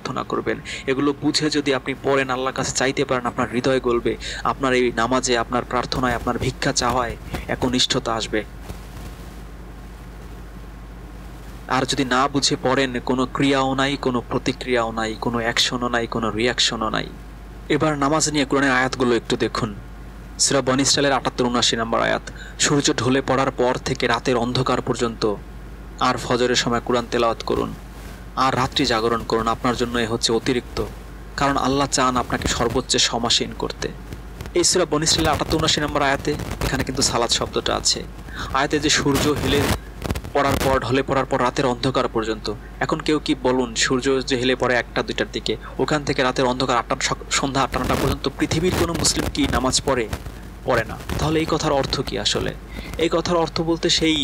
প্রার্থনা করবেন। এগুলো বুঝে যদি আপনি পড়েন, আল্লাহর কাছে চাইতে পারেন, আপনার হৃদয় গলবে, আপনার এই নামাজে, আপনার প্রার্থনায়, আপনার ভিক্ষা চাওয়ায় একনিষ্ঠতা আসবে। আর যদি না বুঝে পড়েন, কোনো ক্রিয়াও নাই, কোনো প্রতিক্রিয়াও নাই, কোনো অ্যাকশনও নাই, কোনো রিয়াকশনও নাই। এবার নামাজ নিয়ে কোরআনের আয়াতগুলো একটু দেখুন। সূরা বনী ইসরাঈলের ৭৮-৭৯ নম্বর আয়াত। সূর্য ঢলে পড়ার পর থেকে রাতের অন্ধকার পর্যন্ত আর ফজরের সময় কোরআন তেলাওয়াত করুন, আর রাত্রি জাগরণ করুন, আপনার জন্য এ হচ্ছে অতিরিক্ত। কারণ আল্লাহ চান আপনাকে সর্বোচ্চ সমাসীন করতে। এই সূরা বনী ইসরাঈলের ৭৮-৭৯ নম্বর আয়াতে এখানে কিন্তু সালাত শব্দটা আছে। আয়াতে যে সূর্য হেলে পড়ার পর, ঢলে পড়ার পর রাতের অন্ধকার পর্যন্ত। এখন কেউ কি বলুন, সূর্য যে হেলে পড়ে ১টা-২টার দিকে, ওখান থেকে রাতের অন্ধকার সন্ধ্যা ৮টা-৯টা পর্যন্ত পৃথিবীর কোনো মুসলিম কি নামাজ পড়ে না? তাহলে এই কথার অর্থ কি আসলে? এই কথার অর্থ বলতে সেই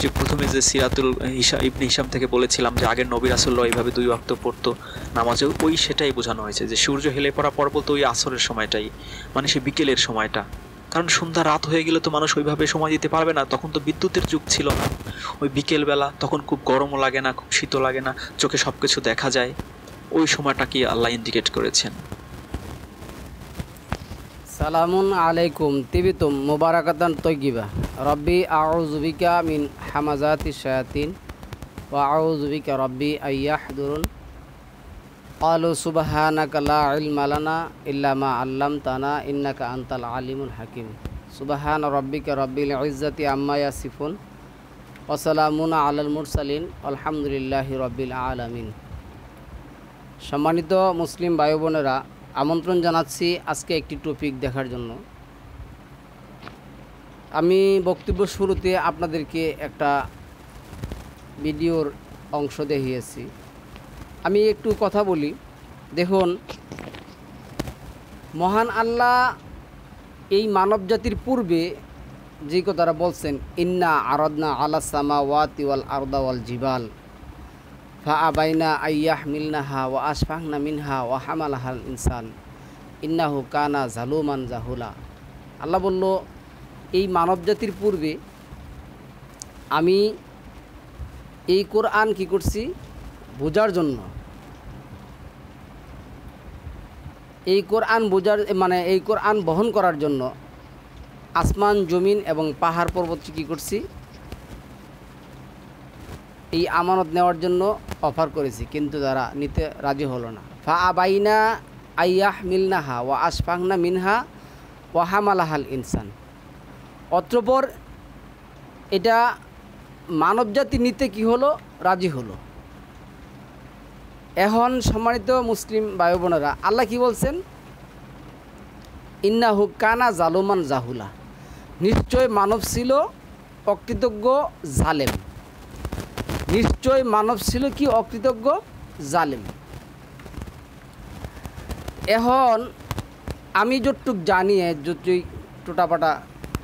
যে প্রথমে যে সিরাতুল ইবনে হিশাম থেকে বলেছিলাম যে আগের নবী রাসূলুল্লাহ এইভাবে ২ ওয়াক্ত পড়তো নামাজে, সেটাই বোঝানো হয়েছে যে সূর্য হেলে পড়ার পর বলতে ওই আসরের সময়টাই, মানে সে বিকেলের সময়টা। কারণ সন্ধ্যা রাত হয়ে গেলে তো মানুষ ওইভাবে সময় দিতে পারবে না, তখন তো বিদ্যুতের যুগ ছিল না। ওই বিকেলবেলা তখন খুব গরমও লাগে না, খুব শীতও লাগে না, চোখে সব কিছু দেখা যায়, ওই সময়টাকে আল্লাহ ইন্ডিকেট করেছেন। সালামুন আলাইকুম তিবিতুম মুবারাকাতান তয়্যিবা রব্বি আউযু বিকা মিন হামাযাতিশ শায়াতিন ওয়া আউযু বিকা রব্বি আইয়াহদুরুন ক্বালু সুবহানাকা লা ইলমা লানা ইল্লা মা আল্লামতানা ইন্নাকা আনতাল আলিমুল হাকিম। সুবহান রব্বিকা রব্বিল ইজ্জাতি আম্মা ইয়াসিফুন ওয়া সালামুন আলাল মুরসালিন আলহামদুলিল্লাহি রব্বিল আলামিন। সম্মানিত মুসলিম ভাই বোনেরা, আমন্ত্রণ জানাচ্ছি আজকে একটি টপিক দেখার জন্য। আমি বক্তব্য শুরুতে আপনাদেরকে একটা ভিডিওর অংশ দেখিয়েছি। আমি একটু কথা বলি। দেখুন, মহান আল্লাহ এই মানব জাতির পূর্বে যে কথাটা বলছেন, ইন্না আরাদনা আলা সামাওয়াতি ওয়াল আরদা ওয়াল জিবাল ফাআবাইনা আইয়াহমিলনাহা ওয়া আশফাকনা মিনহা ওয়া হামালাহাল ইনসান ইন্নাহু কানা জালুমান জাহুলা। আল্লাহ বলল, এই মানব জাতির পূর্বে আমি এই কোরআন কি করছি বোঝার জন্য, এই কোরআন বোঝার মানে এই কোরআন বহন করার জন্য আসমান জমিন এবং পাহাড় পর্বতকে কী করছি, এই আমানত নেওয়ার জন্য অফার করেছি, কিন্তু তারা নিতে রাজি হলো না। ফাআবাইনা আইয়াহমিলনাহা ওয়া আশফাকনা মিনহা ওয়া হামালাহাল ইনসান। অতঃপর এটা মানবজাতি নিতে কি হলো, রাজি হলো। এখন সম্মানিত মুসলিম ভাই বোনেরা, আল্লাহ কি বলছেন, ইন্নাহু কানা জালুমান জাহুলা। নিশ্চয় মানব ছিল অকৃতজ্ঞ জালেম। নিশ্চয় মানব ছিল কি অকৃতজ্ঞ জালেম। এখন আমি যতটুক জানি, যতটুক টোটাপাটা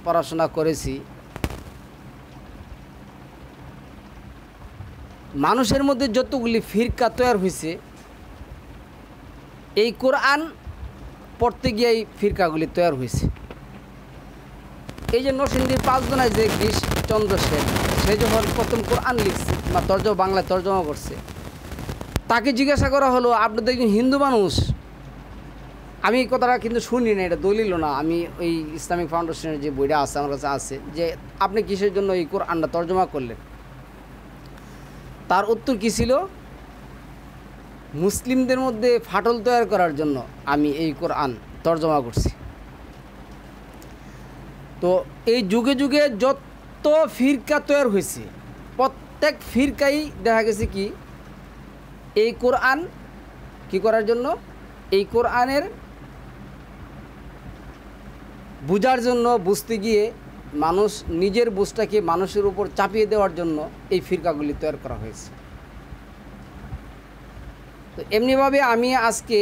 পড়াশোনা করেছি, মানুষের মধ্যে যতগুলি ফিরকা তৈরি হয়েছে, এই কোরআন পড়তে গিয়ে এই ফিরকাগুলি তৈরি হয়েছে। এই যে নরসিংদীর 5 জনায় যে গিরিশচন্দ্র সেন, সে যখন প্রথম কোরআন লিখছে বা বাংলায় তর্জমা করছে, তাকে জিজ্ঞাসা করা হলো, আপনি তো একজন হিন্দু মানুষ। আমি এই কথাটা কিন্তু শুনি না, এটা দলিল না, আমি ওই ইসলামিক ফাউন্ডেশনের যে বইটা আছে আমার কাছে আছে, যে আপনি কিসের জন্য এই কোরআনটা তর্জমা করলেন? তার উত্তর কী ছিল, মুসলিমদের মধ্যে ফাটল তৈরি করার জন্য আমি এই কোরআন তর্জমা করছি। তো এই যুগে যুগে যত ফিরকা তৈরি হয়েছে, প্রত্যেক ফিরকাই দেখা গেছে কি এই কোরআন কি করার জন্য, এই কোরআনের বুঝার জন্য, বুঝতে গিয়ে মানুষ নিজের বুঝটাকে মানুষের উপর চাপিয়ে দেওয়ার জন্য এই ফিরকাগুলি তৈরি করা হয়েছে। তো এমনিভাবে আমি আজকে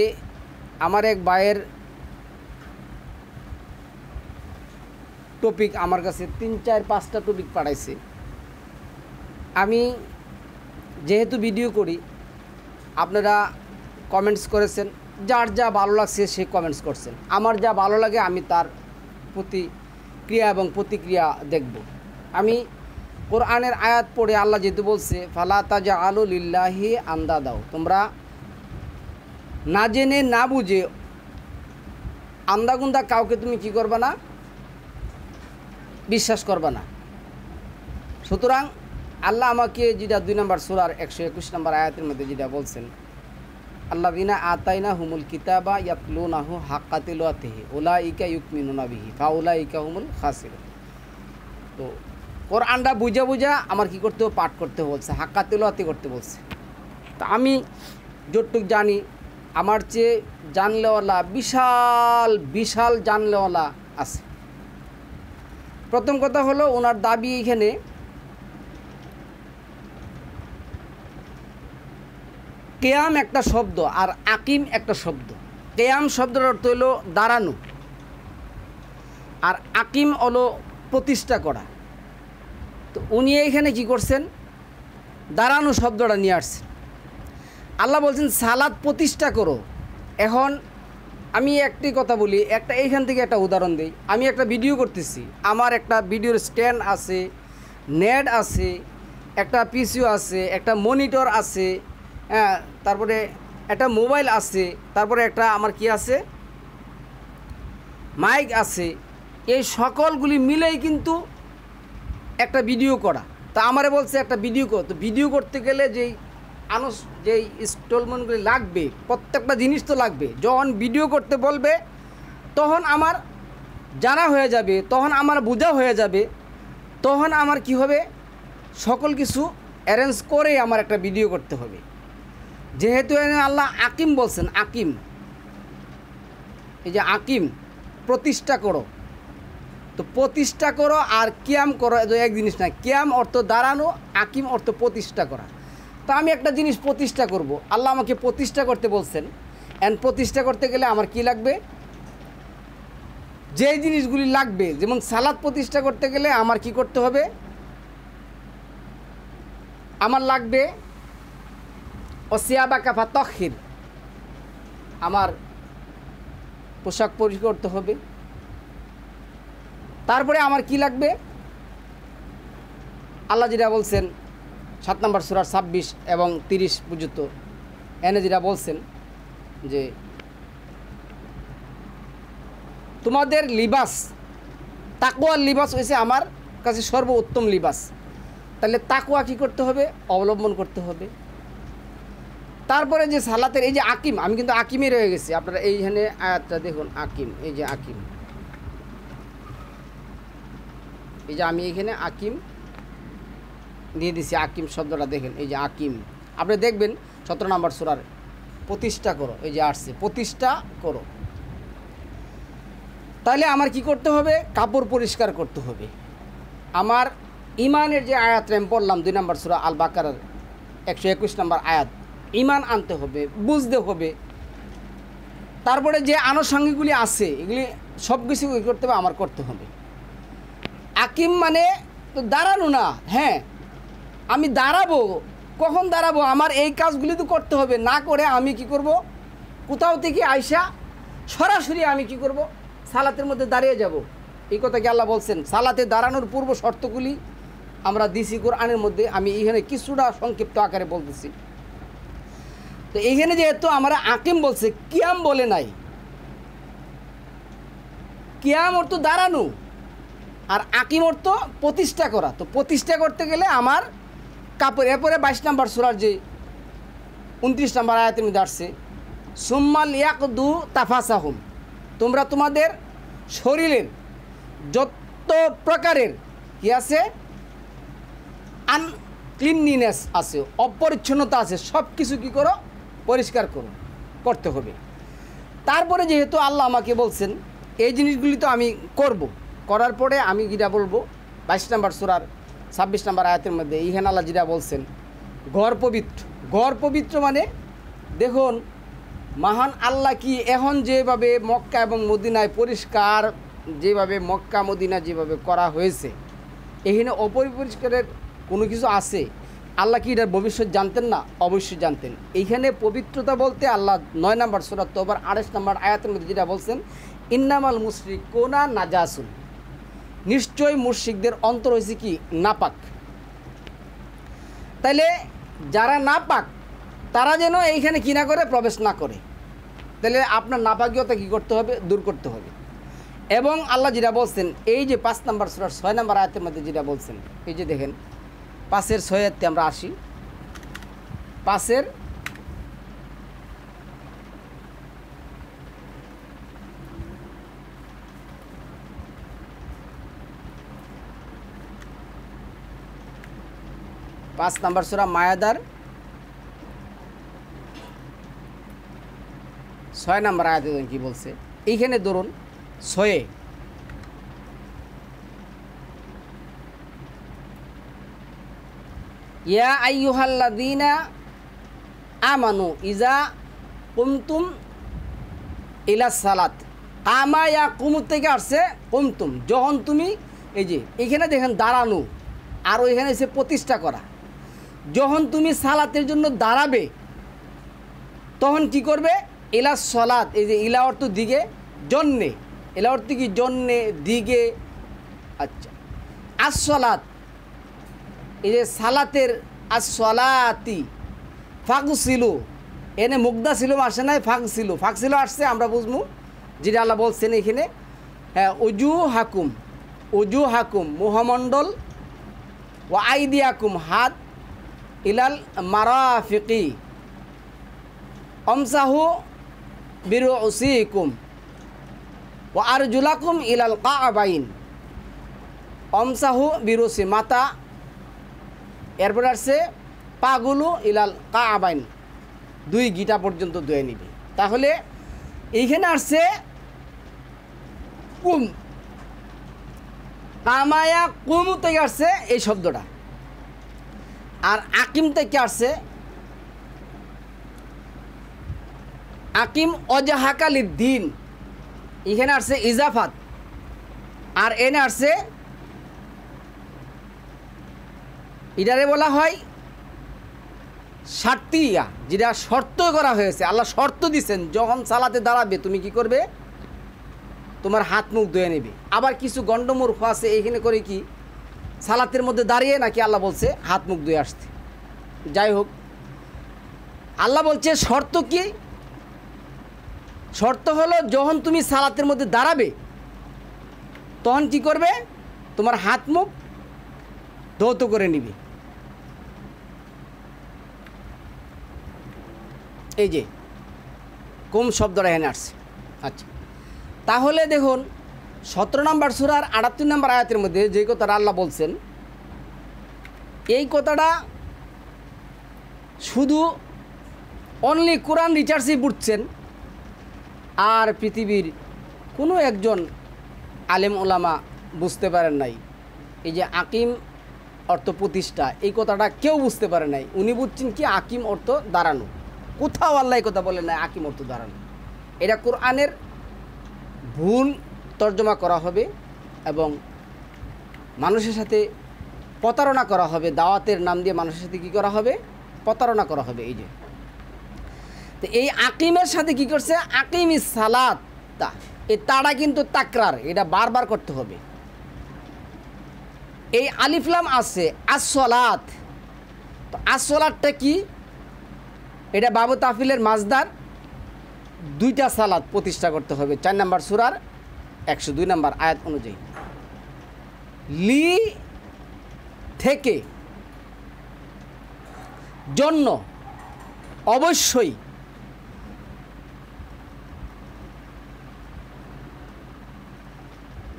আমার এক ভাইয়ের টপিক আমার কাছে 3-4-5টা টপিক পাঠাইছে। আমি যেহেতু ভিডিও করি, আপনারা কমেন্টস করেছেন, যার যা ভালো লাগছে সে কমেন্টস করছেন। আমার যা ভালো লাগে আমি তার প্রতিক্রিয়া এবং প্রতিক্রিয়া দেখব। আমি কোরআনের আয়াত পড়ে, আল্লাহ যেহেতু বলছে ফালা তাজআলু লিল্লাহি আন্দাদাও, তোমরা না জেনে না বুঝে আন্দাগুন্দা কাউকে তুমি কি করবা না, বিশ্বাস করবা না। সুতরাং আল্লাহ আমাকে যেটা 2 নম্বর সূরার 121 নম্বর আয়াতের মধ্যে যেটা বলছেন, আল্লাযিনা আতাইনা হুমুল কিতাবা ইয়াতলুনাহু হাক্কা তিলাওয়াতিহি উলাইকা ইউমিনুনা বিহি ফাউলাইকা হুমুল খাসিরুন। তো কোরআনটা বুঝা বুঝা আমার কি করতে হবে, পাঠ করতে বলছে, হাক্কা তিলাওয়াতি করতে বলছে। তা আমি যতটুকু জানি, আমার চেয়ে জানলেওয়ালা বিশাল বিশাল জানলেওয়ালা আছে। প্রথম কথা হলো ওনার দাবি এখানে কেয়াম একটা শব্দ আর আকিম একটা শব্দ। কেয়াম শব্দের অর্থ হলো দাঁড়ানো, আর আকিম হলো প্রতিষ্ঠা করা। তো উনি এখানে কি করছেন, দাঁড়ানো শব্দটা নিয়ে আসছেন। আল্লাহ বলছেন সালাত প্রতিষ্ঠা করো। এখন আমি একটি কথা বলি, এইখান থেকে একটা উদাহরণ দিই। আমি একটা ভিডিও করতেছি, আমার একটা ভিডিওর স্ট্যান্ড আছে, নেট আছে, একটা পিসিও আছে, একটা মনিটর আছে, হ্যাঁ, তারপরে একটা মোবাইল আছে, তারপরে একটা আমার কি আছে, মাইক আছে। এই সকলগুলি মিলেই কিন্তু একটা ভিডিও করা। তা আমারে বলছে একটা ভিডিও কর। তো ভিডিও করতে গেলে যেই ইনস্টলমেন্টগুলি লাগবে, প্রত্যেকটা জিনিস তো লাগবে। যখন ভিডিও করতে বলবে তখন আমার জানা হয়ে যাবে, তখন আমার বোঝা হয়ে যাবে, তখন আমার কি হবে, সকল কিছু অ্যারেঞ্জ করে আমার একটা ভিডিও করতে হবে। যেহেতু আল্লাহ আকিম বলছেন, আকিম, এই যে আকিম প্রতিষ্ঠা করো। তো প্রতিষ্ঠা করো আর কিয়াম করো এক জিনিস না। কিয়াম অর্থ দাঁড়ানো, আকিম অর্থ প্রতিষ্ঠা করা। তো আমি একটা জিনিস প্রতিষ্ঠা করব, আল্লাহ আমাকে প্রতিষ্ঠা করতে বলছেন। অ্যান্ড প্রতিষ্ঠা করতে গেলে আমার কি লাগবে, যেই জিনিসগুলি লাগবে, যেমন সালাত প্রতিষ্ঠা করতে গেলে আমার কি করতে হবে, আমার লাগবে অসিয়াবা কাফা তখির, আমার পোশাক পরিষ্কার করতে হবে। তারপরে আমার কি লাগবে, আল্লাহ যেটা বলছেন 7 নম্বর সূরার 26 এবং 30 পর্যন্ত, এনে যেটা বলছেন যে তোমাদের লিবাস, তাকওয়ার লিবাস হয়েছে আমার কাছে সর্বোত্তম লিবাস। তাহলে তাকওয়া কী করতে হবে, অবলম্বন করতে হবে। তারপরে যে সালাতের এই যে আকিম, আমি কিন্তু আকিমে রয়ে গেছি। আপনারা এইখানে আয়াতটা দেখুন, আকিম, এই যে আকিম, এই যে আমি এখানে আকিম দিয়ে দিছি, আকিম শব্দটা দেখেন, এই যে আকিম। আপনি দেখবেন 17 নম্বর সূরার প্রতিষ্ঠা করো, এই যে আসছে প্রতিষ্ঠা করো। তাহলে আমার কি করতে হবে, কাপড় পরিষ্কার করতে হবে। আমার ইমানের যে আয়াতটা আমি পড়লাম 2 নম্বর সূরা আল বাকারার 121 নম্বর আয়াত, ইমান আনতে হবে, বুঝতে হবে। তারপরে যে আনুষঙ্গিকগুলি আছে এগুলি সব কিছু করতে হবে, আমার করতে হবে। আকিম মানে তো দাঁড়ানো না, হ্যাঁ আমি দাঁড়াবো, কখন দাঁড়াবো, আমার এই কাজগুলি তো করতে হবে। না করে আমি কি করব, কোথাও থেকে আইসা সরাসরি আমি কি করব, সালাতের মধ্যে দাঁড়িয়ে যাব। এই কথা কি আল্লাহ বলছেন। সালাতে দাঁড়ানোর পূর্ব শর্তগুলি আমরা দিছি কোরআনের মধ্যে, আমি এইখানে কিছুটা সংক্ষিপ্ত আকারে বলতেছি। তো এইখানে যেহেতু আমরা আকিম বলছে, কিয়াম বলে নাই। কিয়াম অর্থ দাঁড়ানো আর আকিম অর্থ প্রতিষ্ঠা করা। তো প্রতিষ্ঠা করতে গেলে আমার কাপড়। এরপরে 22 নম্বর সূরার যে 29 নম্বর আয়াতের মধ্যে আসছে, সুম্মাল ইয়াকদু তাফাসাহুম, তোমরা তোমাদের শরীরের যত প্রকারের কি আছে, আনক্লিননেস আছে, অপরিচ্ছন্নতা আছে, সব কিছু কী করো, পরিষ্কার করো, করতে হবে। তারপরে যেহেতু আল্লাহ আমাকে বলছেন এই জিনিসগুলি তো আমি করব, করার পরে আমি যেটা বলবো 22 নম্বর সূরার 26 নম্বর আয়াতের মধ্যে এইখানে আল্লাহ যেটা বলছেন, ঘর পবিত্র। ঘর পবিত্র মানে দেখুন মহান আল্লাহ কি এখন যেভাবে মক্কা এবং মদিনায় পরিষ্কার, যেভাবে মক্কা মদিনা যেভাবে করা হয়েছে, এখানে অপরিষ্কারের কোনো কিছু আছে, আল্লাহ কি এটার ভবিষ্যৎ জানতেন না? অবশ্যই জানতেন। এইখানে পবিত্রতা বলতে আল্লাহ 9 নম্বর সূরা তওবার 28 নম্বর আয়াতের মধ্যে যেটা বলছেন, ইন্নামাল মুশরিকুনা নাজাসুন, নিশ্চয়ই মুশরিকদের অন্তর হয়েছে কি, নাপাক। তাইলে যারা নাপাক তারা যেন এইখানে কি না করে, প্রবেশ না করে। তাহলে আপনার নাপাকীয়তা কী করতে হবে? দূর করতে হবে। এবং আল্লাহ যেটা বলছেন, এই যে 5 নম্বর সূরার 6 নম্বর আয়াতের মধ্যে যেটা বলছেন, এই যে দেখেন 5-এর 6 আয়াতে আমরা আসি। 5-এর নম্বর সূরা মায়াদার 6 নম্বর আয়াতে কি বলছে? এইখানে ধরুন 6 ইয়া আইয়ুহাল্লাযীনা আমানু ইজা কুমতুম ইলাস সালাত। কামা ইয়াকুমু থেকে আসছে কুমতুম, যখন তুমি, এই যে এখানে দেখেন দাঁড়ানো, আর ওইখানে এসে প্রতিষ্ঠা করা। যখন তুমি সালাতের জন্য দাঁড়াবে তখন কি করবে? ইলাস সালাত, এই যে ইলা অর্থ দিকে, জন্যে, ইলা অর্থ কি? জন্যে, দিকে। আচ্ছা, আস-সালাত, এই যে সালাতের আস-সালাতি, ফাগসিলু, এনে মুগ্ধা ছিল আসে নাই, ফাগসিলু, ফাগসিলু আসছে, আমরা বুঝবো যেটা আল্লাহ বলছেন এখানে। হ্যাঁ, উজু হাকুম মুহমণ্ডল, ও আইদিয়াকুম হাত, ইলাল মারাফিকি, অমসাহু বিরুসিকুম, ও আরজুলাকুম ইলাল কাবাইন, অমসাহু বিরুসি মাথা, এরপর আসছে পাগুলো ইলাল কাবাইন, 2 গিটা পর্যন্ত ধুয়ে নিবে। তাহলে এইখানে আসছে কুম, কামায়া কুম থেকে আসছে এই শব্দটা। আর আকিম থেকে আসছে আকিম অজাহাকালির দিন, এখানে আসছে ইজাফাত। আর এনে আসছে, এটারে বলা হয় শার্তিয়া, যেটা শর্ত করা হয়েছে। আল্লাহ শর্ত দিচ্ছেন, যখন সালাতে দাঁড়াবে তুমি কি করবে? তোমার হাত মুখ ধুয়ে নেবে। আবার কিছু গণ্ডমূর্খ আছে এইখানে করে কি সালাতের মধ্যে দাঁড়িয়ে নাকি আল্লাহ বলছে হাত মুখ ধুয়ে আসতে। যাই হোক, আল্লাহ বলছে শর্ত কি? শর্ত হলো যখন তুমি সালাতের মধ্যে দাঁড়াবে তখন কি করবে? তোমার হাত মুখ ধৌত করে নিবে। এই যে কোন শব্দটা এখানে আসছে। আচ্ছা, তাহলে দেখুন 17 নম্বর সূরার 78 নম্বর আয়াতের মধ্যে যে কথাটা আল্লাহ বলছেন, এই কথাটা শুধু অনলি কোরআন রিসার্চই বুঝছেন, আর পৃথিবীর কোনো একজন আলেম ওলামা বুঝতে পারেন নাই। এই যে আকিম অর্থ প্রতিষ্ঠা, এই কথাটা কেউ বুঝতে পারে নাই। উনি বুঝছেন কি? আকিম অর্থ দাঁড়ানো। কোথাও আল্লাহ এই কথা বলেন নাই আকিম অর্থ দাঁড়ানো। এটা কোরআনের ভুল তর্জমা করা হবে এবং মানুষের সাথে প্রতারণা করা হবে। দাওয়াতের নাম দিয়ে মানুষের সাথে কী করা হবে? প্রতারণা করা হবে। এই যে তো এই আকিমের সাথে কি করছে? আকিমি সালাত, এই তারা কিন্তু তাকরার, এটা বারবার করতে হবে। এই আলিফলাম আছে আসসালাত, তো আসসালাতটা কি? এটা বাবু তাফিলের মাজদার, 2টা সালাত প্রতিষ্ঠা করতে হবে 4 নম্বর সূরার 102 নম্বর আয়াত অনুযায়ী। লি থেকে জন্য অবশ্যই,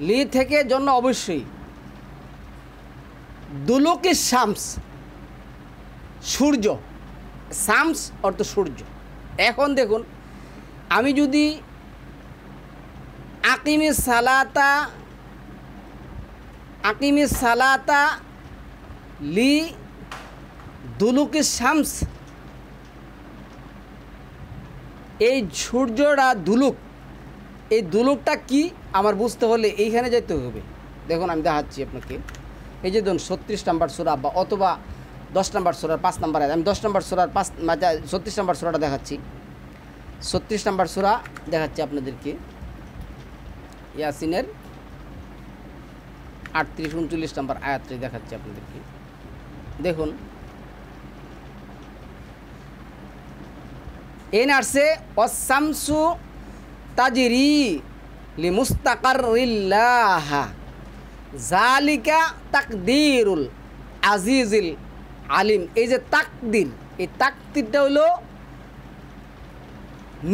লি থেকে জন্য অবশ্যই, দুলুকি শামস, সূর্য, শামস অর্থ সূর্য। এখন দেখুন, আমি যদি আকিমি সালাতা লি দুলুকি শামস, এই সূর্যটা দুলুক, এই দুলুকটা কি আমার বুঝতে হলে এইখানে যেতে হবে। দেখুন আমি দেখাচ্ছি আপনাকে। এই যে ধরুন 36 নম্বর সূরা বা অথবা 10 নম্বর সূরার 5 নম্বর আয়াত, আমি 10 নম্বর সূরার 36 নম্বর সূরাটা দেখাচ্ছি। 36 নম্বর সূরা দেখাচ্ছি আপনাদেরকে, ইয়াসিনের 38-39 নম্বর আয়াতটি দেখাচ্ছি আপনাদেরকে। দেখুন এন আসছে অসামসু তাজরি লিমুস্তাকারিল্লাহ জালিকা তাকদিরুল আজিজিল আলিম। এই যে তাকদির, এই তাকদিরটা হলো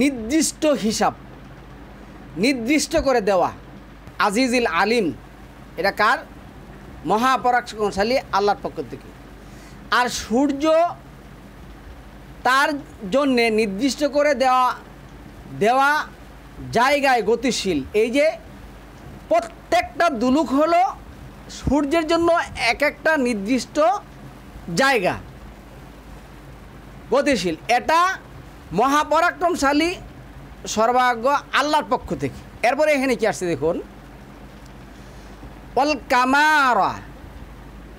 নির্দিষ্ট হিসাব, নির্দিষ্ট করে দেওয়া। আজিজিল আলিম এটা কার? মহাপরাক্রমশালী আল্লাহর পক্ষ থেকে। আর সূর্য তার জন্যে নির্দিষ্ট করে দেওয়া জায়গায় গতিশীল। এই যে প্রত্যেকটা দুলুক হলো সূর্যের জন্য এক একটা নির্দিষ্ট জায়গা গতিশীল। এটা মহাপরাক্রমশালী সর্বাজ্ঞ আল্লাহর পক্ষ থেকে। এরপরে এখানে কি আসছে দেখুন, অল কামারা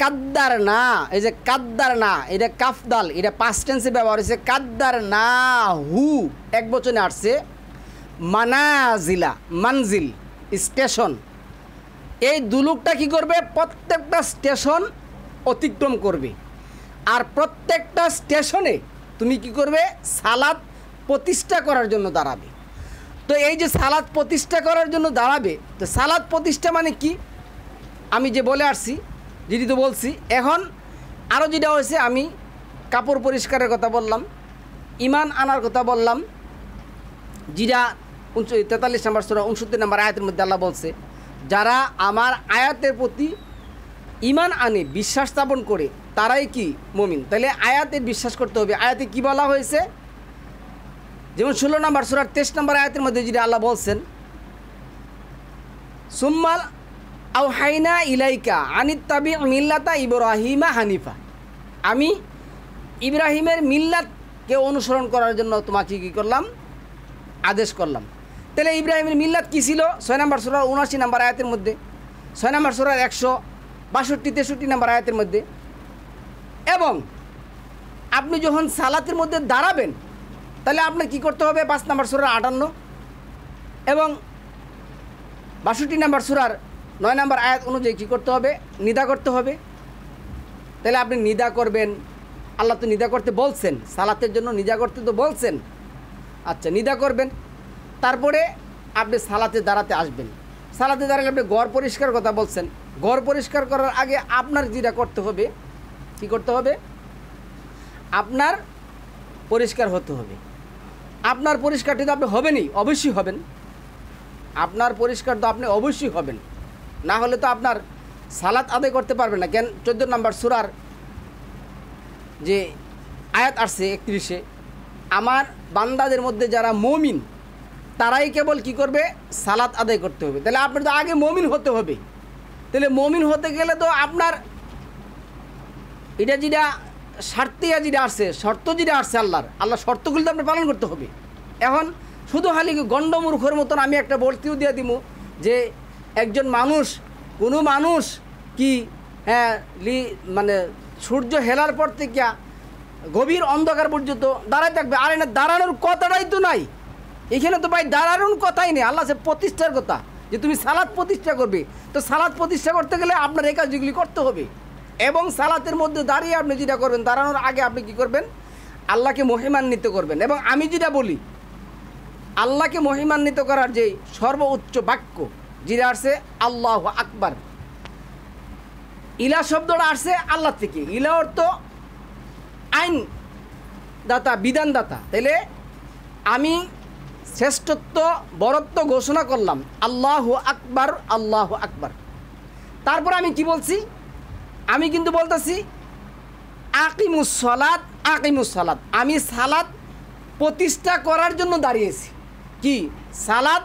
কাদ্দার না। এই যে কাদ্দার না, এটা কাফদাল, এটা পাস্ট টেন্সে ব্যবহার হয়েছে। কাদ্দার না হু এক বচনে আসছে। মানাজিলা মানজিল স্টেশন। এই দুলুকটা কি করবে? প্রত্যেকটা স্টেশন অতিক্রম করবে। আর প্রত্যেকটা স্টেশনে তুমি কি করবে? সালাত প্রতিষ্ঠা করার জন্য দাঁড়াবে। তো এই যে সালাত প্রতিষ্ঠা করার জন্য দাঁড়াবে, তো সালাত প্রতিষ্ঠা মানে কি? আমি যে বলে আসছি, যেটি তো বলছি। এখন আরও যেটা হয়েছে, আমি কাপড় পরিষ্কারের কথা বললাম, ইমান আনার কথা বললাম, যেটা 43 নম্বর সূরা 69 নম্বর আয়াতের মধ্যে আল্লাহ বলছে, যারা আমার আয়াতের প্রতি ইমান আনে, বিশ্বাস স্থাপন করে, তারাই কি মুমিন। তাহলে আয়াতের বিশ্বাস করতে হবে। আয়াতে কি বলা হয়েছে? যেমন 16 নম্বর সূরার 23 নম্বর আয়াতের মধ্যে যেটা আল্লাহ বলছেন, সুম্মাল আওহাইনা ইলাইকা আনিত্তাবি মিল্লাতা ইব্রাহিমা হানিফা। আমি ইব্রাহিমের মিল্লাতকে অনুসরণ করার জন্য তোমাকে কী করলাম? আদেশ করলাম। তাহলে ইব্রাহিমের মিল্লাত কী ছিল? 6 নম্বর সূরার 79 নম্বর আয়াতের মধ্যে, 6 নম্বর সূরার 162-63 নম্বর আয়াতের মধ্যে। এবং আপনি যখন সালাতের মধ্যে দাঁড়াবেন, তাহলে আপনার কি করতে হবে? 5 নম্বর সূরার 58 এবং 62 নম্বর সূরার 9 নম্বর আয়াত অনুযায়ী কী করতে হবে? নিদা করতে হবে। তাহলে আপনি নিদা করবেন। আল্লাহ তো নিদা করতে বলছেন, সালাতের জন্য নিদা করতে তো বলছেন। আচ্ছা, নিদা করবেন। তারপরে আপনি সালাতে দাঁড়াতে আসবেন। সালাতে দাঁড়ালে আপনি ঘর পরিষ্কার কথা বলছেন। ঘর পরিষ্কার করার আগে আপনার যেটা করতে হবে, কী করতে হবে? আপনার পরিষ্কার হতে হবে। আপনার পরিষ্কারটি তো আপনি হবেনই, অবশ্যই হবেন। আপনার পরিষ্কার তো আপনি অবশ্যই হবেন, না হলে তো আপনার সালাত আদায় করতে পারবেন না। কেন? 14 নম্বর সূরার যে আয়াত আসছে 31-এ, আমার বান্দাদের মধ্যে যারা মুমিন তারাই কেবল কি করবে? সালাত আদায় করতে হবে। তাহলে আপনার তো আগে মুমিন হতে হবে। তাহলে মুমিন হতে গেলে তো আপনার এটা যেটা শর্তিয়া যেটা আসছে, শর্ত যেটা আসছে আল্লাহ শর্তগুলো তো আপনি পালন করতে হবে। এখন শুধু খালি গণ্ডমূর্খের মতন আমি একটা বর্তিও দিয়ে দিব যে একজন মানুষ, কোনো মানুষ কি মানে সূর্য হেলার পর থেকে গভীর অন্ধকার পর্যন্ত দাঁড়ায় থাকবে। আর না, দাঁড়ানোর কথাটাই তো নাই এখানে। তো ভাই দাঁড়ানোর কথাই নেই, আল্লাহ সে প্রতিষ্ঠার কথা, যে তুমি সালাত প্রতিষ্ঠা করবে। তো সালাত প্রতিষ্ঠা করতে গেলে আপনার এই কাজগুলি করতে হবে। এবং সালাতের মধ্যে দাঁড়িয়ে আপনি যেটা করবেন, দাঁড়ানোর আগে আপনি কি করবেন? আল্লাহকে মহিমান্বিত করবেন। এবং আমি যেটা বলি, আল্লাহকে মহিমান্বিত করার যে সর্বোচ্চ বাক্য যেটা আসছে আল্লাহু আকবার। ইলা শব্দটা আসছে আল্লাহ থেকে। ইলা অর্থ আইন দাতা, বিধানদাতা। তাহলে আমি শ্রেষ্ঠত্ব, বরত্ব ঘোষণা করলাম, আল্লাহু আকবার, আল্লাহু আকবার। তারপর আমি কি বলছি? আমি কিন্তু বলতেছি আকিমুস সালাত, আকিমুস সালাত। আমি সালাত প্রতিষ্ঠা করার জন্য দাঁড়িয়েছি। কি? সালাত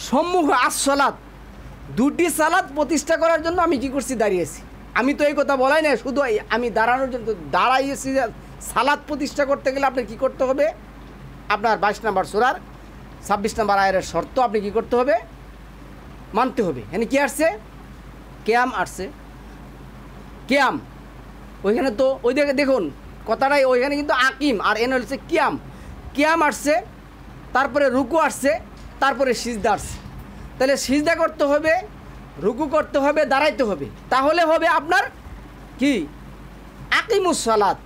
সম্মুখ আসসালাত, দুটি সালাত প্রতিষ্ঠা করার জন্য আমি কি করছি? দাঁড়িয়েছি। আমি তো এই কথা বলাই না, শুধু আমি দাঁড়ানোর জন্য দাঁড়াইয়েছি। সালাত প্রতিষ্ঠা করতে গেলে আপনার কি করতে হবে? আপনার 22 নম্বর সূরার 26 নম্বর আয়াতের শর্ত আপনি কি করতে হবে? মানতে হবে। এখানে কি আসছে? কিয়াম আসছে। কিয়াম ওইখানে তো ওই দেখুন কথাটাই, ওইখানে কিন্তু আকিম আর এনে হচ্ছে কিয়াম। কিয়াম আসছে, তারপরে রুকু আসছে, তারপরে সিজদা আসছে। তাহলে সিজদা করতে হবে, রুকু করতে হবে, দাঁড়াইতে হবে, তাহলে হবে আপনার কি? আকিমুস সালাত।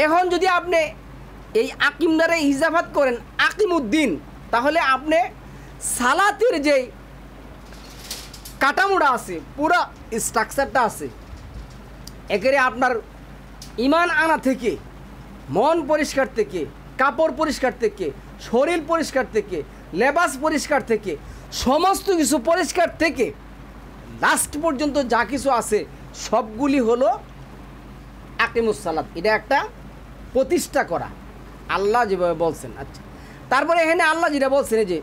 এখন যদি আপনি এই আকিম দ্বারা ইজাফাত করেন আকিমুদ্দিন, তাহলে আপনি সালাতের যে কাঠামোটা আছে, পুরা স্ট্রাকচারটা আছে, একেবারে আপনার ইমান আনা থেকে, মন পরিষ্কার থেকে, কাপড় পরিষ্কার থেকে, শরীর পরিষ্কার থেকে, লেবাস পরিষ্কার থেকে, সমস্ত কিছু পরিষ্কার থেকে লাস্ট পর্যন্ত যা কিছু আছে সবগুলি হলো আকিমুস সালাত। এটা একটা প্রতিষ্ঠা করা, আল্লাহ যেভাবে বলছেন। আচ্ছা, তারপরে এখানে আল্লাহ যেটা বলছেন যে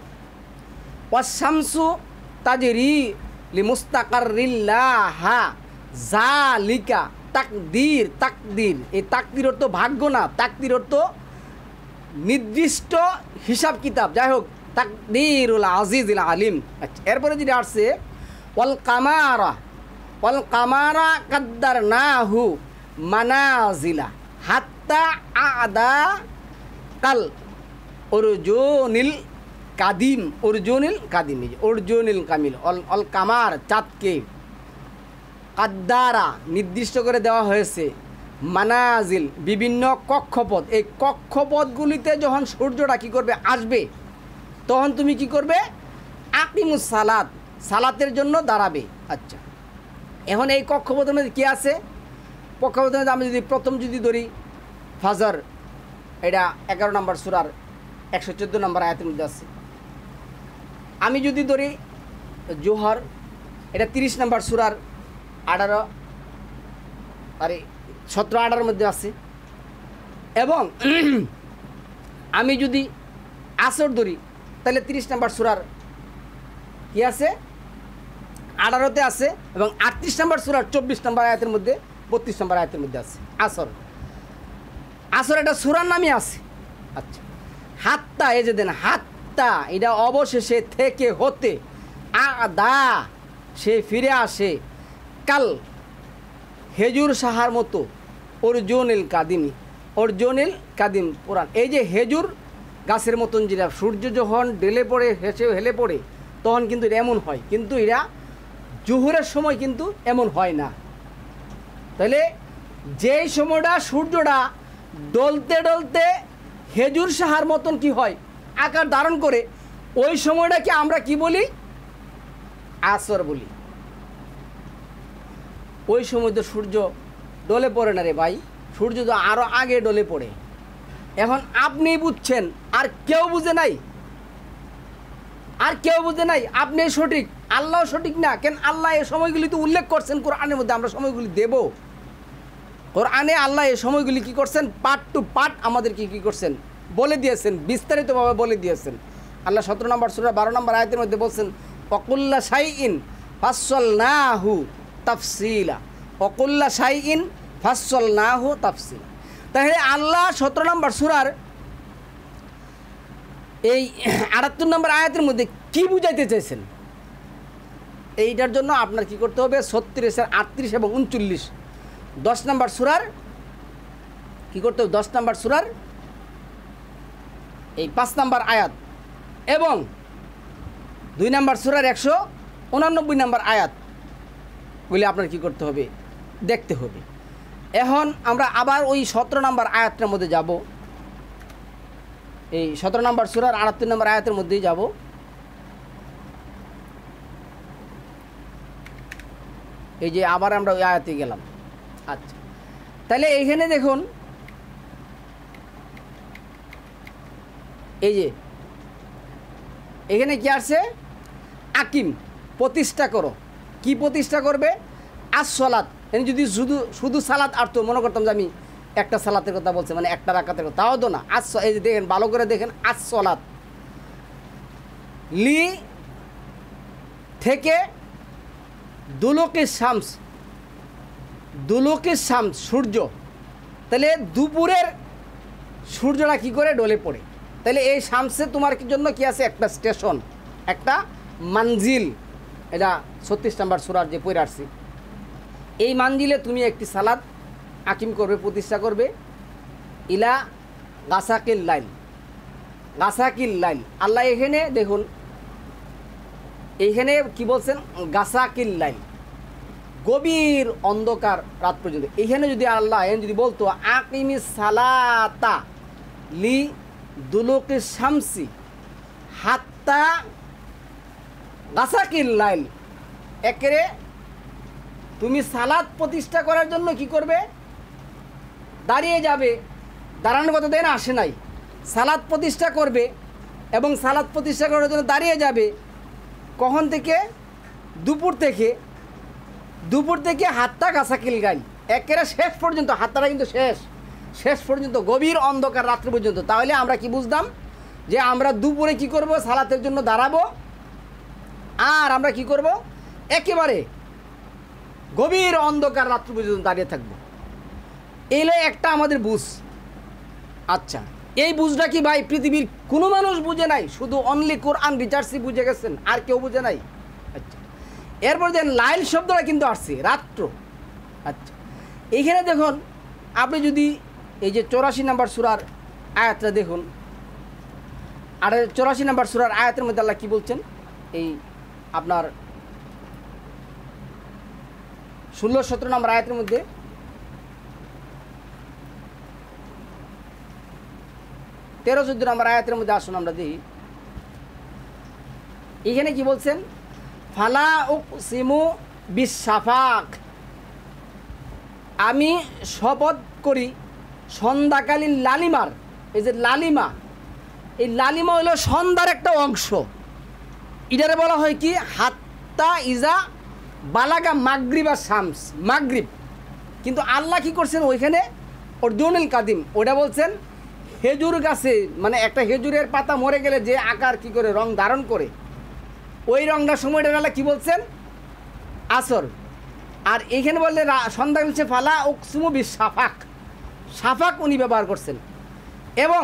ওয়াশামসু তাজরি লিমুস্তাকাররিল্লাহা জালিকা তাকদির। তাকদির, এই তাকদির অর্থ ভাগ্য না, তাকদির অর্থ নির্দিষ্ট হিসাব কিতাব, যাই হোক তাকদিরুল আজিজুল আলিম। আচ্ছা, এরপরে যেটা আসছে ওয়াল কামারা কাদ্দারনাহু মানাজিলা হাত্তা আদা কাল অর্জুনিল কাদিম। অর্জুনিল কাদিম, অর্জুনিল কামিল। অল কামার, চাঁদকে, কাদ্দারা নির্দিষ্ট করে দেওয়া হয়েছে, মানাজিল বিভিন্ন কক্ষপথ। এই কক্ষপথগুলিতে যখন সূর্যটা কী করবে, আসবে, তখন তুমি কি করবে, আকিমুস সালাত, সালাতের জন্য দাঁড়াবে। আচ্ছা, এখন এই কক্ষপথের মধ্যে কী আছে? কক্ষপথের মধ্যে আমি যদি প্রথম যদি ধরি ফাজর, এটা 11 নম্বর সূরার 114 নম্বর আয়াতের মধ্যে আছে। আমি যদি ধরি জোহর, এটা 30 নম্বর সূরার 17-18 মধ্যে আছে। এবং আমি যদি আসর ধরি তাহলে 30 নম্বর সূরার কি আছে, 18-তে আছে। এবং 38 নম্বর সূরার 24 নম্বর আয়াতের মধ্যে, 32 নম্বর আয়াতের মধ্যে আছে আসর। আসর এটা সূরার নামই আছে। আচ্ছা, হাত্তা, এই যে দেন হাত্তা, এটা অবশেষে থেকে হতে, আদা সে ফিরে আসে, কাল হেজুর সাহার মতো, অর্জুনিল কাদিমি, অর্জুনিল কাদিম পুরাণ। এই যে হেজুর গাছের মতন, যেটা সূর্য যখন ডেলে পড়ে, হেলে পড়ে, তখন কিন্তু এটা এমন হয়, কিন্তু এরা জোহরের সময় কিন্তু এমন হয় না। তাহলে যেই সময়টা সূর্যটা ডলতে ডলতে হেজুর সাহার মতন কি হয়, আকার ধারণ করে, ওই সময়টাকে আমরা কি বলি, আসর বলি। ওই সময় তো সূর্য ডলে পড়ে না রে ভাই, সূর্য তো আরও আগে ডলে পড়ে। এখন আপনি বুঝছেন, আর কেউ বুঝে নাই, আর কেউ বুঝে নাই। আপনি সঠিক, আল্লাহ সঠিক না। কেন? আল্লাহ এই সময়গুলি তো উল্লেখ করছেন কোরআনের মধ্যে, আমরা সময়গুলি দেব। কোরআনে আল্লাহ এই সময়গুলি কী করছেন, পার্ট টু পার্ট আমাদেরকে কী করছেন, বলে দিয়েছেন, বিস্তারিতভাবে বলে দিয়েছেন। আল্লাহ 17 নম্বর সূরা 12 নম্বর আয়াতের মধ্যে বলছেন ওয়াকুল্লা শাইইন ফাসসালনাহু তাফসিলা, ওয়াকুল্লা শাইইন ফাসসালনাহু তাফসিলা। তাহলে আল্লাহ 17 নম্বর সূরার এই 78 নম্বর আয়াতের মধ্যে কি বুঝাইতে চাইছেন, এইটার জন্য আপনার কি করতে হবে, 36, 38 এবং 39, 10 নম্বর সূরার কী করতে হবে, 10 নম্বর সূরার এই 5 নম্বর আয়াত এবং 2 নম্বর সূরার 189 নম্বর আয়াত, বলে আপনার কি করতে হবে, দেখতে হবে। এখন আমরা আবার ওই 17 নম্বর আয়াতটার মধ্যে যাব, এই 17 নম্বর সূরার 78 নম্বর আয়াতের মধ্যেই যাব। এই যে আবার আমরা ওই আয়াতে গেলাম। আচ্ছা, তাহলে এইখানে দেখুন, এই যে এখানে কি আছে, আকিম, প্রতিষ্ঠা করো। কি প্রতিষ্ঠা করবে, আস-সালাত। এখানে যদি শুধু সালাত আর তো মনে করতাম যে আমি একটা সালাতের কথা বলছি, মানে একটা রাকাতের কথা, তাও তো না। এই যে দেখেন, ভালো করে দেখেন, আস-সালাত লি থেকে দুলুকিস শামস, দুলুকিস শামস সূর্য, তাহলে দুপুরের সূর্যটা কী করে ডলে পড়ে। তাহলে এই শামসে তোমার কি জন্য কি আছে, একটা স্টেশন, একটা মানজিল। এটা 36 নম্বর সূরার যে পড়ে আসছি, এই মানজিলে তুমি একটি সালাত আকিম করবে, প্রতিষ্ঠা করবে। ইলা গাসাকিল লাইল, গাসাকিল লাইল। আল্লাহ এখানে দেখুন, এইখানে কি বলছেন, গাসাকিল লাইল, গভীর অন্ধকার রাত পর্যন্ত। এখানে যদি আল্লাহ যদি বলতো আকিমিস সালাতা, লি দুলুকি শামসি হাত্তা গাসাকিল লাইল। একেরে তুমি সালাত প্রতিষ্ঠা করার জন্য কি করবে? দাঁড়িয়ে যাবে। দাঁড়ানোর কথা দেয় না, আসে নাই। সালাত প্রতিষ্ঠা করবে এবং সালাত প্রতিষ্ঠা করার জন্য দাঁড়িয়ে যাবে কখন থেকে? দুপুর থেকে হাত্তা গাসাকিল গাইল, একেবারে শেষ পর্যন্ত। হাত্তাটা কিন্তু শেষ পর্যন্ত, গভীর অন্ধকার রাত্রি পর্যন্ত। তাহলে আমরা কি বুঝলাম? যে আমরা দুপুরে কি করব? সালাতের জন্য দাঁড়াবো, আর আমরা কি করব? একেবারে গভীর অন্ধকার রাত্রি পর্যন্ত দাঁড়িয়ে থাকবো। এলো একটা আমাদের বুঝ। আচ্ছা, এই বুঝটা কি ভাই পৃথিবীর কোনো মানুষ বুঝে নাই? শুধু অনলি কোরআন রিসার্চই বুঝে গেছেন, আর কেউ বুঝে নাই? আচ্ছা, এরপর যে লাইল শব্দটা কিন্তু আসছে রাত্র। আচ্ছা, এইখানে দেখুন, আপনি যদি এই যে 84 নম্বর সূরার আয়াতটা দেখুন, আর 84 নম্বর সূরার আয়াতের মধ্যে আল্লাহ কি বলছেন? এই আপনার 16-17 নম্বর আয়াতের মধ্যে তেরো 14 নম্বর আয়াতের মধ্যে আসুন আমরা দেখি। এখানে কি বলছেন? ফালা উকসিমু বিশাফাক, আমি শপথ করি সন্ধ্যাকালীন লালিমার। এই যে লালিমা, এই লালিমা হলো সন্ধ্যার একটা অংশ। এটারে বলা হয় কি? হাত্তা ইজা বালাগা মাগরিবা শামস, মাগরিব। কিন্তু আল্লাহ কি করছেন ওইখানে? অর্জুনুল কাদিম, ওটা বলছেন খেজুর গাছে, মানে একটা খেজুরের পাতা মরে গেলে যে আকার কি করে রং ধারণ করে, ওই রংটার সময়টা আল্লাহ কি বলছেন? আসর। আর এইখানে বললে সন্ধ্যা বলছে ফালা উকসিমু বিশাফাক, সাফাক উনি ব্যবহার করছেন। এবং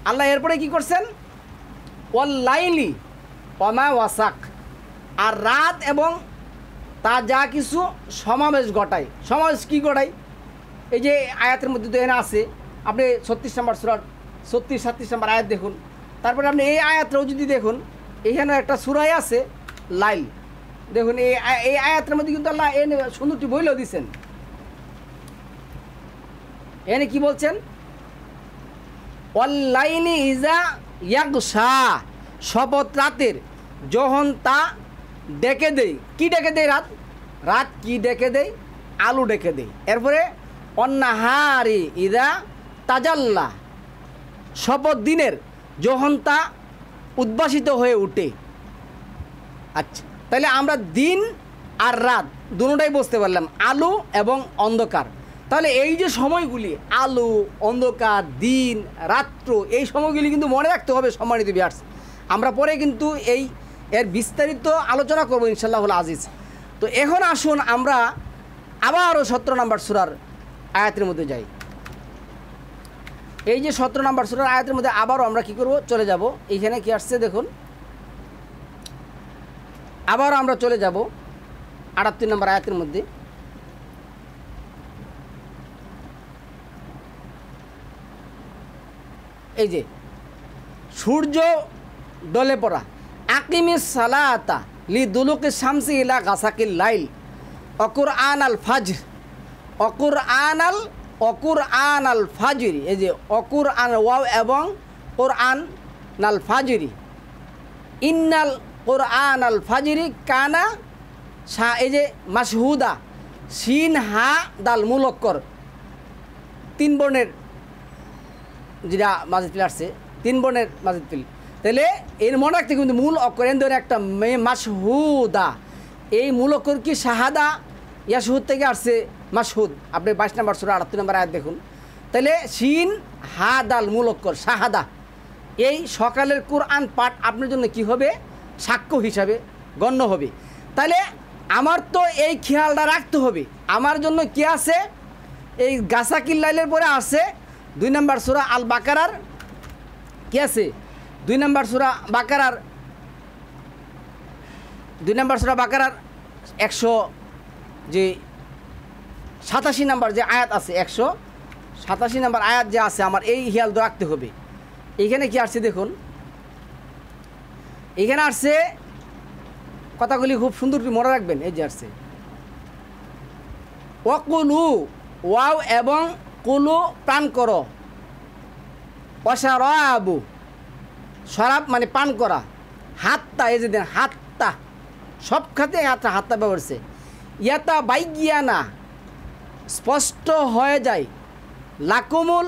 আল্লাহ এরপরে কি করছেন? ওয়াল লাইলি ওমা ওয়াসাক, আর রাত এবং তা যা কিছু সমাবেশ ঘটায়। সমাবেশ কি ঘটায়? এই যে আয়াতের মধ্যে তো এখানে আছে, আপনি 36 নম্বর সূরার 36-37 নম্বর আয়াত দেখুন। তারপরে আপনি এই আয়াতটাও যদি দেখুন, এইখানে একটা সূরায় আছে লাইল। দেখুন এই আয়াতের মধ্যে কিন্তু আল্লাহ এনে সুন্দরটি বইলেও দিচ্ছেন। এনে কি বলছেন? অনলাইনে ইজা ইয়াগশা, শপথ রাতের যখন তা ডেকে দেয়। কি ডেকে দেয়? রাত কি ডেকে দেয়? আলো ডেকে দেয়। এরপরে অন্নাহারি ইদা তাজাল্লা, শপথ দিনের যখন তা উদ্ভাসিত হয়ে ওঠে। আচ্ছা, তাহলে আমরা দিন আর রাত দুটোটাই বুঝতে পারলাম, আলো এবং অন্ধকার। তাহলে এই যে সময়গুলি, আলো, অন্ধকার, দিন, রাত্র, এই সময়গুলি কিন্তু মনে রাখতে হবে সম্মানিত ভিউয়ার্স। আমরা পরে কিন্তু এর বিস্তারিত আলোচনা করবো ইনশাআল্লাহুল আজিজ। তো এখন আসুন আমরা আবারও 17 নম্বর সূরার আয়াতের মধ্যে যাই। এই যে 17 নম্বর সূরার আয়াতের মধ্যে আবারও আমরা কি করব? চলে যাব। এইখানে কি আসছে দেখুন, আবারও আমরা চলে যাব 38 নম্বর আয়াতের মধ্যে। এই যে সূর্য ডলে পড়া, আকিমিস সালাতা লি দুলুকি শামসি ইলা গাসাকিল লাইল অকুরআন আল ফাজর, অকুরআন আল ফাজরি। এই যে অকুরআন ওয়াও এবং কোরআন নাল ফাজরি, ইন্নাল কোরআন আল ফাজরি কানা শাহ। এই যে মাশহুদা, শিন হা দাল মুলক্কর, 3 বর্ণের যেটা মাজিদ ফিল আসছে, 3 বর্ণের মাজিদ ফিল। তাহলে এর মনে রাখতে কিন্তু মূল অক্ষর এর ধরে একটা মাশহুদা, এই মূল অক্ষর কি শাহাদা, ইয়াশহুদ থেকে আসছে মাশহুদ। আপনি 22 নম্বর সূরা 38 নম্বর আয়াত দেখুন। তাহলে শিন হা দাল মূল অক্ষর শাহাদা, এই সকালের কোরআন পাঠ আপনার জন্য কি হবে? সাক্ষ্য হিসাবে গণ্য হবে। তাহলে আমার তো এই খেয়ালটা রাখতে হবে, আমার জন্য কি আছে? এই গাসাকিল লাইলের পরে আছে 2 নম্বর সূরা আল বাকারার কি আছে? 2 নম্বর সূরা বাকারার 187 নম্বর যে আয়াত আছে, 187 নম্বর আয়াত যে আছে, আমার এই খেয়াল রাখতে হবে। এইখানে কি আসছে দেখুন, এইখানে আসছে কথাগুলি খুব সুন্দর মনে রাখবেন। এই যে আসছে ওয়াকুলু, ওয়াও এবং কুলু প্রাণ করো, অসারাবু শরাব মানে পান করা, হাত্তা এই যে দেন হাত্তা, সব খাতে হাত্তা হাত্তা ব্যবহার করছে। ইয়াতা বাইগিয়ানা স্পষ্ট হয়ে যায়, লাকুমুল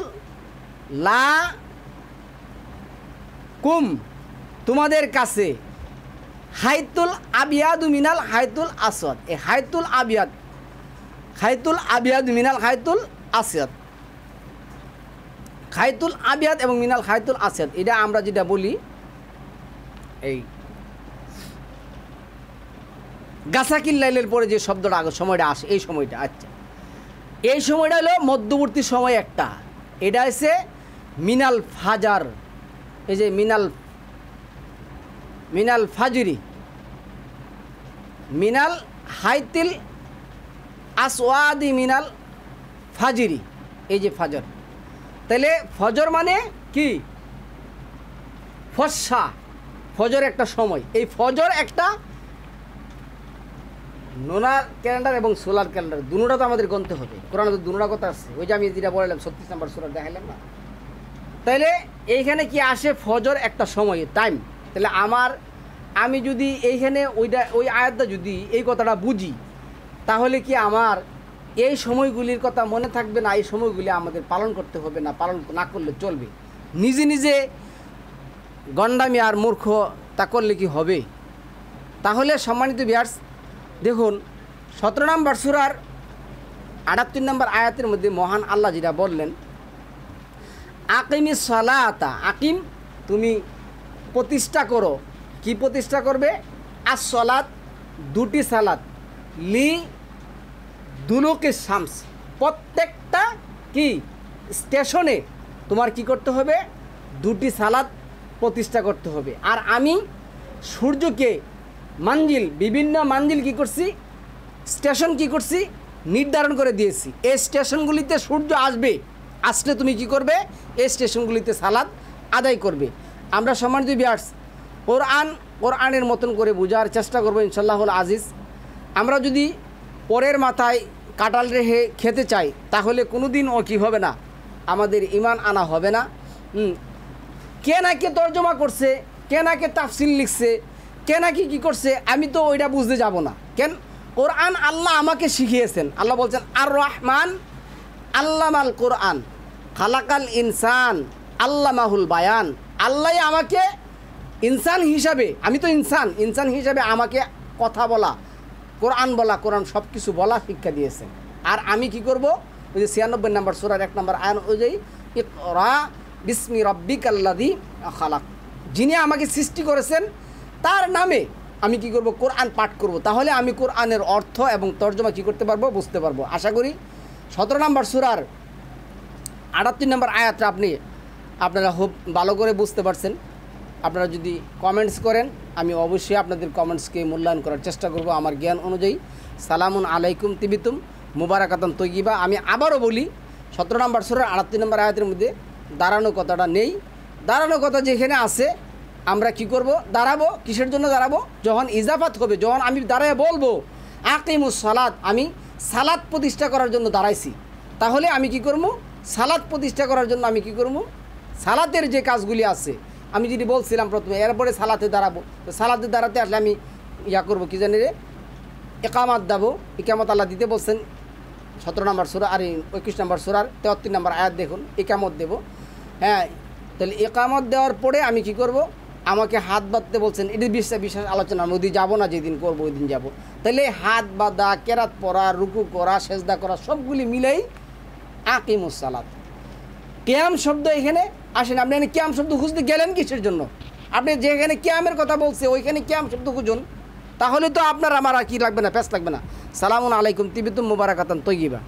লা কুম তোমাদের কাছে, হাইতুল আবিয়াদু মিনাল হাইতুল আসওয়াদ, এই হাইতুল আবিয়াদ, হাইতুল আবিয়াদ মিনাল হাইতুল আসওয়াদ, খাইতুল আবিয়াদ এবং মিনাল খাইতুল আসিয়াদ, এটা আমরা যেটা বলি এই গাছাকিল্লাইলের পরে যে শব্দটা আগে সময়টা আসে এই সময়টা। আচ্ছা, এই সময়টা হলো মধ্যবর্তী সময় একটা, এটা হচ্ছে মিনাল ফাজার, এই যে মিনাল ফাজরি, মিনাল হাইতিল আসওয়াদি মিনাল ফাজরি, এই যে ফাজর। তাহলে ফজর মানে কি? ফসা, ফজর একটা সময়। এই ফজর একটা নোনার ক্যালেন্ডার এবং সোলার ক্যালেন্ডার দুটোটা তো আমাদের গণতে হবে। কোরআনে তো দুটোটা কথা আছে, ওই যে আমি যেটা বললাম 36 নম্বর সূরা দেখাইলাম না। তাইলে এইখানে কি আসে? ফজর একটা সময়, টাইম। তাহলে আমি যদি এইখানে ওই আয়াতটা যদি এই কথাটা বুঝি, তাহলে কি আমার এই সময়গুলির কথা মনে থাকবে না? এই সময়গুলি আমাদের পালন করতে হবে না, পালন না করলে চলবে? নিজে নিজে গন্ডামি আর মূর্খ তা করলে কি হবে? তাহলে সম্মানিত ভিউয়ার্স, দেখুন 17 নম্বর সূরার 78 নম্বর আয়াতের মধ্যে মহান আল্লাহ যেটা বললেন, আকিমিস সালাতা, আকিম তুমি প্রতিষ্ঠা করো। কি প্রতিষ্ঠা করবে? আস সালাত, দুটি সালাত, লি দুলুকে শামস, প্রত্যেকটা কি স্টেশনে তোমার কি করতে হবে? দুটি সালাত প্রতিষ্ঠা করতে হবে। আর আমি সূর্যকে মানজিল, বিভিন্ন মানজিল কি করছি? স্টেশন কি করছি? নির্ধারণ করে দিয়েছি। এই স্টেশনগুলিতে সূর্য আসলে তুমি কি করবে? এই স্টেশনগুলিতে সালাত আদায় করবে। আমরা সম্মানিত ভিউয়ার্স, কোরআনের মতন করে বোঝার চেষ্টা করবো ইনশাআল্লাহুল আজিজ। আমরা যদি পরের মাথায় কাঁঠাল রেখে খেতে চাই, তাহলে কোনো দিন কি হবে না, আমাদের ঈমান আনা হবে না। কে না কে তর্জমা করছে, কে না কে তাফসিল লিখছে, কে না কি করছে, আমি তো ওইটা বুঝতে যাব না। কেন? কোরআন আল্লাহ আমাকে শিখিয়েছেন। আল্লাহ বলছেন আর রহমান আল্লামাল কোরআন খালাকাল ইনসান আল্লামাহুল বায়ান। আল্লাহ আমাকে ইনসান হিসাবে, আমি তো ইনসান হিসাবে আমাকে কথা বলা, কোরআন বলা, কোরআন সব কিছু বলা শিক্ষা দিয়েছেন। আর আমি কি করব? ওই যে 96 নম্বর সূরার 1 নম্বর আয়াত অনুযায়ী, ইকরা বিসমি রাব্বিকাল্লাযী খালাক, যিনি আমাকে সৃষ্টি করেছেন তার নামে আমি কি করব? কোরআন পাঠ করব। তাহলে আমি কোরআনের অর্থ এবং তর্জমা কি করতে পারবো? বুঝতে পারবো। আশা করি 17 নম্বর সূরার 78 নম্বর আয়াতটা আপনারা খুব ভালো করে বুঝতে পারছেন। আপনারা যদি কমেন্টস করেন, আমি অবশ্যই আপনাদের কমেন্টসকে মূল্যায়ন করার চেষ্টা করব আমার জ্ঞান অনুযায়ী। সালামুন আলাইকুম তিবিতুম মুবারাকাতান তৈয়িবা। আমি আবারও বলি, 17 নম্বর সূরার 78 নম্বর আয়াতের মধ্যে দাঁড়ানো কথাটা নেই। দাঁড়ানো কথা যেখানে আছে আমরা কি করব? দাঁড়াবো। কিসের জন্য দাঁড়াবো? যখন ইজাফাত হবে, যখন আমি দাঁড়ায় বলবো আকিমুস সালাত, আমি সালাত প্রতিষ্ঠা করার জন্য দাঁড়াইছি, তাহলে আমি কি করব? সালাত প্রতিষ্ঠা করার জন্য আমি কি করব? সালাতের যে কাজগুলি আছে আমি যদি বলছিলাম প্রথমে, এরপরে সালাতে দাঁড়াবো। তো সালাতে দাঁড়াতে আসলে আমি করবো কি জানি রে, একামাত দেবো। একামত আল্লাহ দিতে বলছেন 17 নম্বর সূরা আর 21 নম্বর সূরার 73 নম্বর আয়াত দেখুন, একামত দেব। হ্যাঁ, তাহলে একামত দেওয়ার পরে আমি কি করব? আমাকে হাত বাঁধতে বলছেন। এটি বিশেষ আলোচনার মধ্যে যাবো না, যেদিন করবো ওই দিন যাবো। তাহলে হাত বাঁধা, কেরাত পড়া, রুকু করা, সেজদা করা সবগুলি মিলেই আকিমুস সালাত। কিয়াম শব্দ এখানে আসেন। আপনি এখানে কিয়াম শব্দ খুঁজতে গেলেন কিসের জন্য? আপনি যেখানে কিয়ামের কথা বলছে ওইখানে কিয়াম শব্দ খুঁজুন, তাহলে তো আপনার আমার আর কি লাগবে না, প্যাস লাগবে না। সালামুন আলাইকুম তিবিতুম মুবারাকাতান তৈয়িবা।